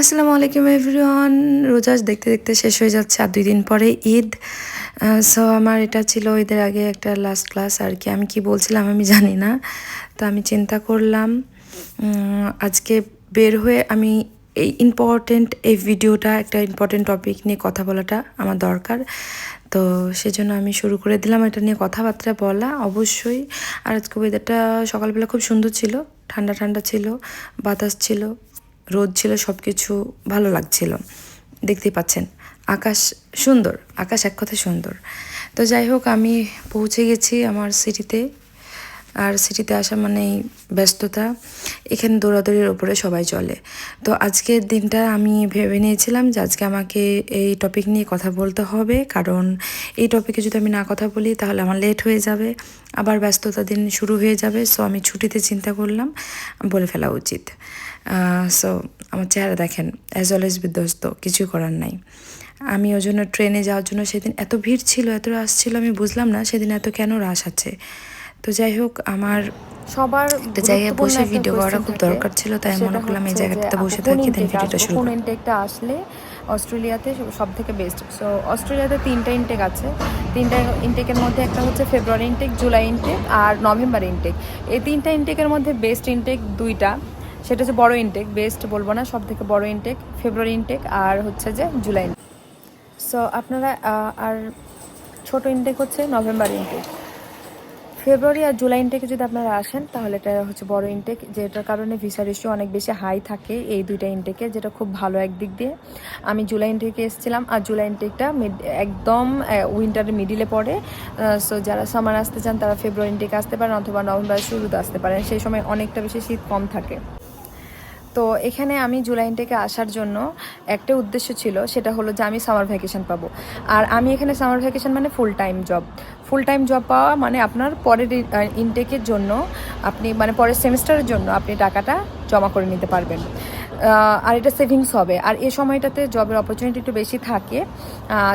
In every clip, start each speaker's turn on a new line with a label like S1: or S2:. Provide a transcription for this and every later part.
S1: আসসালামু আলাইকুম এভরিওয়ান। রোজা দেখতে দেখতে শেষ হয়ে যাচ্ছে, আর 2 দিন পরে ঈদ। সো আমার এটা ছিল ঈদের আগে একটা লাস্ট ক্লাস আর কি। আমি কি বলছিলাম আমি জানি না, তো আমি চিন্তা করলাম আজকে বের হয়ে আমি এই ভিডিওটা একটা ইম্পর্টেন্ট টপিক নিয়ে কথা বলাটা আমার দরকার। তো সেজন্য আমি শুরু করে দিলাম এটা নিয়ে কথাবার্তা বলা অবশ্যই। আর আজকে ওয়েদারটা সকালবেলা খুব সুন্দর ছিল, ঠান্ডা ঠান্ডা ছিল, বাতাস ছিল, রোদ ছিল, সব কিছু ভালো লাগছিল। দেখতেই পাচ্ছেন আকাশ সুন্দর, আকাশ এক কথায় সুন্দর। তো যাই হোক, আমি পৌঁছে গেছি আমার সিটিতে। আর সিটিতে আসা মানেই ব্যস্ততা, এখানে দৌড়াদৌড়ির ওপরে সবাই চলে। তো আজকের দিনটা আমি ভেবে নিয়েছিলাম যে আজকে আমাকে এই টপিক নিয়ে কথা বলতে হবে, কারণ এই টপিকে যদি আমি না কথা বলি তাহলে আমার লেট হয়ে যাবে, আবার ব্যস্ততা দিন শুরু হয়ে যাবে। সো আমি ছুটিতে চিন্তা করলাম বলে ফেলা উচিত। সো আমার চেহারা দেখেন, অ্যাজ অলওয়েজ বিধ্বস্ত, কিছুই করার নাই। আমি ওই জন্য ট্রেনে যাওয়ার জন্য সেদিন এত ভিড় ছিল, এত রাশ ছিল, আমি বুঝলাম না সেদিন এত কেন রাশ আছে। তো যাই হোক, আমার
S2: সবার
S1: একটা জায়গায়
S2: গুরুত্বপূর্ণ
S1: বসে
S2: একটা
S1: ভিডিও করাটা
S2: কোয়েশ্চেন
S1: খুব
S2: থাকে,
S1: দরকার ছিল, তাই মনে
S2: সেটা
S1: করলাম এই
S2: হচ্ছে যে
S1: জায়গাটাতে
S2: আপু
S1: বসে
S2: কোন
S1: থাকি, দেন
S2: ইনটেক
S1: ভিডিওটা
S2: আসবো,
S1: শুরু
S2: কোন
S1: করি।
S2: ইনটেকটা আসলে অস্ট্রেলিয়াতে সব থেকে বেস্ট। সো অস্ট্রেলিয়াতে 3টা ইনটেক আছে। 3টা ইনটেকের মধ্যে একটা হচ্ছে ফেব্রুয়ারি ইনটেক, জুলাই ইনটেক আর নভেম্বর ইনটেক। এই 3টা ইনটেকের মধ্যে বেস্ট ইনটেক 2টা। সেটা হচ্ছে বড় ইনটেক, বেস্ট বলবো না, সব থেকে বড় ইনটেক ফেব্রুয়ারি ইনটেক, আর হচ্ছে যে জুলাই ইনটেক। সো আপনারা আর ছোট ইনটেক হচ্ছে নভেম্বর ইনটেক। ফেব্রুয়ারি আর জুলাই ইনটেকে যদি আপনারা আসেন তাহলে এটা হচ্ছে বড় ইনটেক, যেটার কারণে ভিসা রেশিও অনেক বেশি হাই থাকে এই 2টা ইনটেকে, যেটা খুব ভালো একদিক দিয়ে। আমি জুলাই ইনটেকে এসেছিলাম, আর জুলাই ইনটেকটা একদম উইন্টারের মিডিলে পড়ে। সো যারা সামার আসতে চান তারা ফেব্রুয়ারি ইনটেকে আসতে পারেন, অথবা নভেম্বরের শুরুতে আসতে পারেন, সেই সময় অনেকটা বেশি শীত কম থাকে। তো এখানে আমি জুলাই ইনটেকে আসার জন্য একটা উদ্দেশ্য ছিল, সেটা হলো যে আমি সামার ভ্যাকেশন পাবো। আর আমি এখানে সামার ভ্যাকেশন মানে ফুল টাইম জব পাওয়া, মানে আপনার পরের ইনটেকের জন্য আপনি, মানে পরের সেমিস্টারের জন্য আপনি টাকাটা জমা করে নিতে পারবেন। আর এটা সেভিংস হবে, আর এই সময়টাতে জবের অপরচুনিটি একটু বেশি থাকে,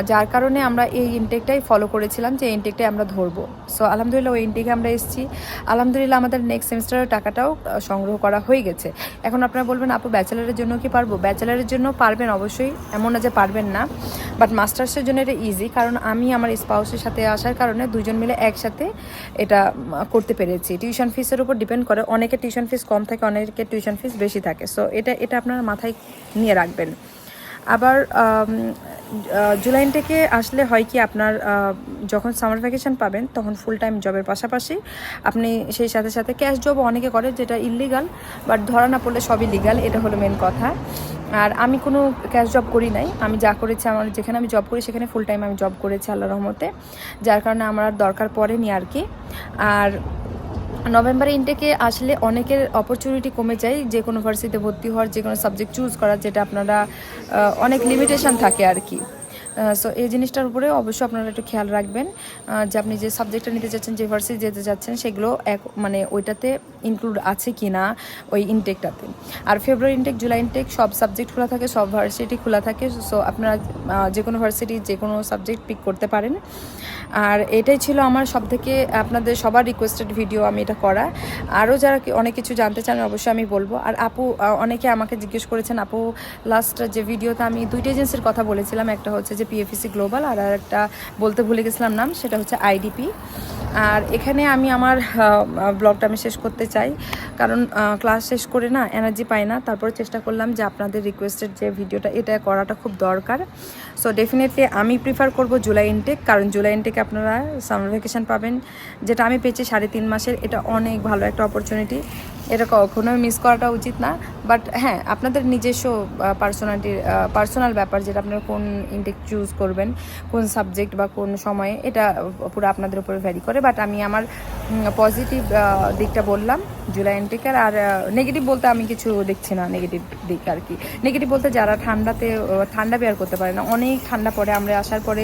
S2: যার কারণে আমরা এই ইনটেকটাই ফলো করেছিলাম যে ইনটেকটাই আমরা ধরবো। সো আলহামদুলিল্লাহ ওই ইনটেকে আমরা এসেছি। আলহামদুলিল্লাহ আমাদের নেক্সট সেমিস্টারের টাকাটাও সংগ্রহ করা হয়ে গেছে। এখন আপনারা বলবেন আপু ব্যাচেলারের জন্য কি পারবো? ব্যাচেলারের জন্য পারবেন অবশ্যই, এমন না যে পারবেন না, বাট মাস্টার্সের জন্য এটা ইজি, কারণ আমি আমার স্পাউসের সাথে আসার কারণে দুজন মিলে একসাথে এটা করতে পেরেছি। টিউশন ফিসের উপর ডিপেন্ড করে, অনেকের টিউশন ফিস কম থাকে, অনেকের টিউশন ফিস বেশি থাকে। সো এটা আপনারা মাথায় নিয়ে রাখবেন। আবার জুলাই থেকে আসলে হয় কি, আপনার যখন সামার ভ্যাকেশন পাবেন তখন ফুল টাইম জবের পাশাপাশি আপনি সেই সাথে সাথে ক্যাশ জবও অনেকে করে, যেটা ইললিগাল, বাট ধরা না পড়লে সবই লিগাল, এটা হলো মেন কথা। আর আমি কোনো ক্যাশ জব করি নাই, আমি যা করেছি, আমার যেখানে আমি জব করি সেখানে ফুল টাইম আমি জব করেছি আল্লাহর রহমতে, যার কারণে আমার আর দরকার পড়েনি আর কি। আর নভেম্বর ইনটেকে আসলে অনেকের অপরচুনিটি কমে যায় যে কোনো ভার্সিটিতে ভর্তি হওয়ার, যে কোনো সাবজেক্ট চুজ করার, যেটা আপনারা অনেক লিমিটেশন থাকে আর কি। সো এই জিনিসটার উপরে অবশ্যই আপনারা একটু খেয়াল রাখবেন যে আপনি যে সাবজেক্টটা নিতে যাচ্ছেন, যে ভার্সিটি যেতে যাচ্ছেন, সেগুলো মানে ওইটাতে ইনক্লুড আছে কি না ওই ইনটেকটাতে। আর ফেব্রুয়ারি ইনটেক, জুলাই ইনটেক সব সাবজেক্ট খোলা থাকে, সব ভার্সিটি খোলা থাকে। সো আপনারা যে কোনো ভার্সিটি যে কোনো সাবজেক্ট পিক করতে পারেন। আর এটাই ছিল আমার সবথেকে আপনাদের সবার রিকোয়েস্টেড ভিডিও, আমি এটা করা। আরও যারা অনেক কিছু জানতে চান অবশ্যই আমি বলবো। আর আপু অনেকে আমাকে জিজ্ঞেস করেছেন, আপু লাস্ট যে ভিডিওতে আমি 2টা এজেন্সির কথা বলেছিলাম, একটা হচ্ছে যে পিএফসি গ্লোবাল, আর একটা বলতে ভুলে গেছিলাম নাম, সেটা হচ্ছে আইডিপি। আর এখানে আমি আমার ব্লগটা আমি শেষ করতে চাই, কারণ ক্লাস শেষ করে না এনার্জি পাই না। তারপর চেষ্টা করলাম যে আপনাদের রিকোয়েস্টেড যে ভিডিওটা, এটা করাটা খুব দরকার। সো ডেফিনেটলি আমি প্রিফার করব জুলাই ইনটেক, কারণ জুলাই ইনটেকে আপনারা সামার ভ্যাকেশন পাবেন, যেটা আমি পেয়েছি 3.5 মাসের। এটা অনেক ভালো একটা অপরচুনিটি, এটা কখনোই মিস করাটা উচিত না। বাট হ্যাঁ, আপনাদের নিজস্ব পার্সোনাল ব্যাপার, যেটা আপনারা কোন ইনটেক চুজ করবেন, কোন সাবজেক্ট বা কোন সময়ে, এটা পুরো আপনাদের উপরে ভ্যারি করে। বাট আমি আমার পজিটিভ দিকটা বললাম জুলাই ইনটেকের। আর নেগেটিভ বলতে আমি কিছু দেখছি না, নেগেটিভ দিক আর কি। নেগেটিভ বলতে যারা ঠান্ডা বেয়ার করতে পারে না, অনেক ঠান্ডা পড়ে, আমরা আসার পরে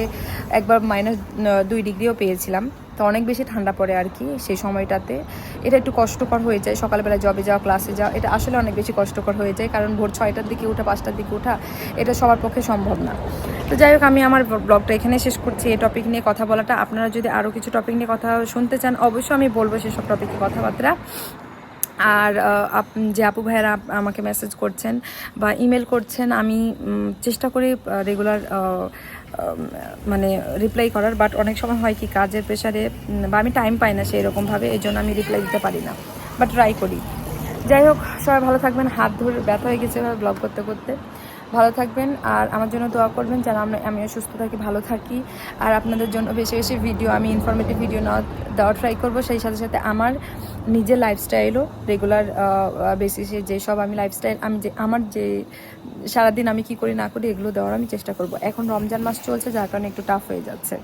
S2: একবার -2 ডিগ্রিও পেয়েছিলাম, তো অনেক বেশি ঠান্ডা পড়ে আর কি সেই সময়টাতে। এটা একটু কষ্টকর হয়ে যায়, সকালবেলা জবে যাওয়া, ক্লাসে যাওয়া, এটা আসলে অনেক বেশি কষ্টকর হয়ে যায়, কারণ ভোর 6টার দিকে ওঠা, 5টার দিকে ওঠা, এটা সবার পক্ষে সম্ভব না। তো যাই হোক, আমি আমার ব্লগটা এখানে শেষ করছি, এই টপিক নিয়ে কথা বলাটা। আপনারা যদি আরও কিছু টপিক নিয়ে কথা শুনতে চান অবশ্যই আমি বলবো সেসব টপিকে কথাবার্তা। আর যে আপু ভাইয়েরা আমাকে মেসেজ করছেন বা ইমেল করছেন, আমি চেষ্টা করি রেগুলার মানে রিপ্লাই করার, বাট অনেক সময় হয় কি কাজের প্রেশারে বা আমি টাইম পাই না সেই রকমভাবে, এই জন্য আমি রিপ্লাই দিতে পারি না, বাট ট্রাই করি। যাই হোক, সবাই ভালো থাকবেন। হাত ধরে ব্যথা হয়ে গেছে এভাবে ব্লগ করতে করতে। ভালো থাকবেন আর আমার জন্য দোয়া করবেন যেন আমিও সুস্থ থাকি, ভালো থাকি। আর আপনাদের জন্য বেশি বেশি ভিডিও, আমি ইনফরমেটিভ ভিডিও দেওয়ার ট্রাই করবো। সেই সাথে সাথে আমার নিজের লাইফস্টাইলও রেগুলার বেসিসে যেসব আমি লাইফস্টাইল, আমার যে সারাদিন আমি কি করি না করি এগুলো দেওয়ার আমি চেষ্টা করব। এখন রমজান মাস চলছে, যার কারণে একটু টাফ হয়ে যাচ্ছে।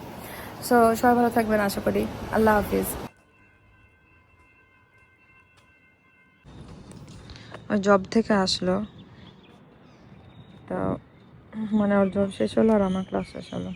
S2: সো সবাই ভালো থাকবেন আশা করি। আল্লাহ হাফিজ।
S1: জব থেকে আসলো, তো মানে ওর জব শেষ হলো আর আমার ক্লাস শেষ হলো।